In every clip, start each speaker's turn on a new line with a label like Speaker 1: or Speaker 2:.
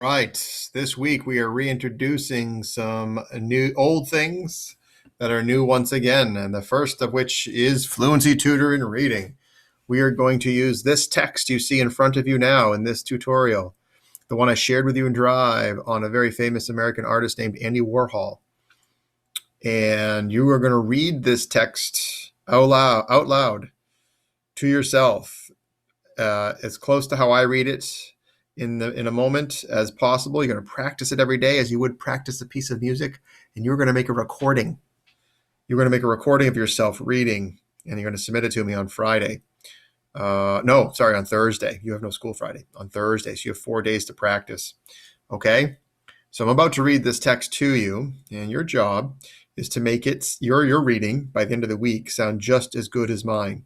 Speaker 1: Right. This week we are reintroducing some new old things that are new once again, and the first of which is Fluency Tutor in Reading. We are going to use this text you see in front of you now in this tutorial, the one I shared with you in Drive on a very famous American artist named Andy Warhol. And you are going to read this text out loud to yourself, as close to how I read it in a moment as possible. You're going to practice it every day as you would practice a piece of music, and you're going to make a recording. You're going to make a recording of yourself reading, and you're going to submit it to me on Friday. On Thursday. You have no school Friday. On Thursday, so you have 4 days to practice. Okay? So I'm about to read this text to you, and your job is to make it your reading by the end of the week sound just as good as mine.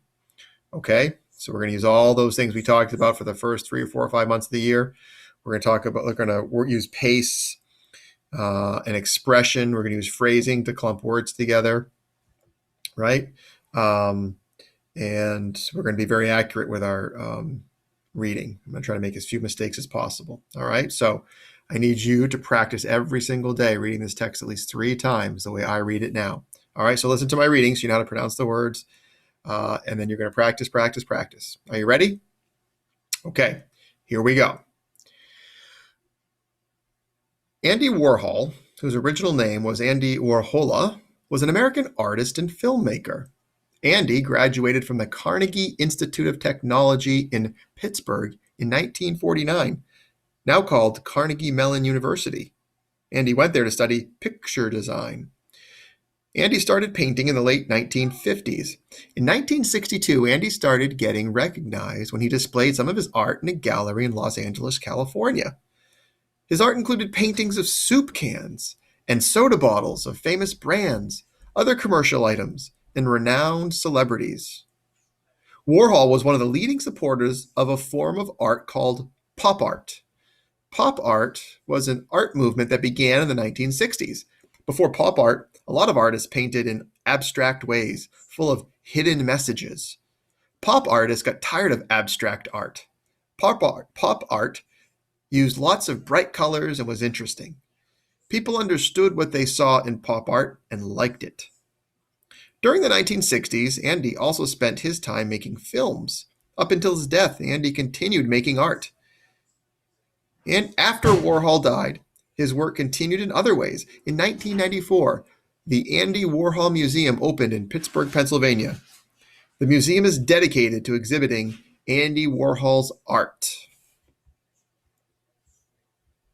Speaker 1: Okay? So we're going to use all those things we talked about for the first 3 or 4 or 5 months of the year. We're going to use pace and expression. We're going to use phrasing to clump words together, right? And we're going to be very accurate with our reading. I'm going to try to make as few mistakes as possible. All right. So I need you to practice every single day reading this text at least 3 times the way I read it now. All right. So listen to my reading so you know how to pronounce the words. And then you're going to practice, practice, practice. Are you ready? Okay, here we go. Andy Warhol, whose original name was Andy Warhola, was an American artist and filmmaker. Andy graduated from the Carnegie Institute of Technology in Pittsburgh in 1949, now called Carnegie Mellon University. Andy went there to study picture design. Andy started painting in the late 1950s. In 1962, Andy started getting recognized when he displayed some of his art in a gallery in Los Angeles, California. His art included paintings of soup cans and soda bottles of famous brands, other commercial items, and renowned celebrities. Warhol was one of the leading supporters of a form of art called pop art. Pop art was an art movement that began in the 1960s. Before pop art, a lot of artists painted in abstract ways, full of hidden messages. Pop artists got tired of abstract art. Pop art used lots of bright colors and was interesting. People understood what they saw in pop art and liked it. During the 1960s, Andy also spent his time making films. Up until his death, Andy continued making art. And after Warhol died, his work continued in other ways. In 1994, the Andy Warhol Museum opened in Pittsburgh, Pennsylvania. The museum is dedicated to exhibiting Andy Warhol's art.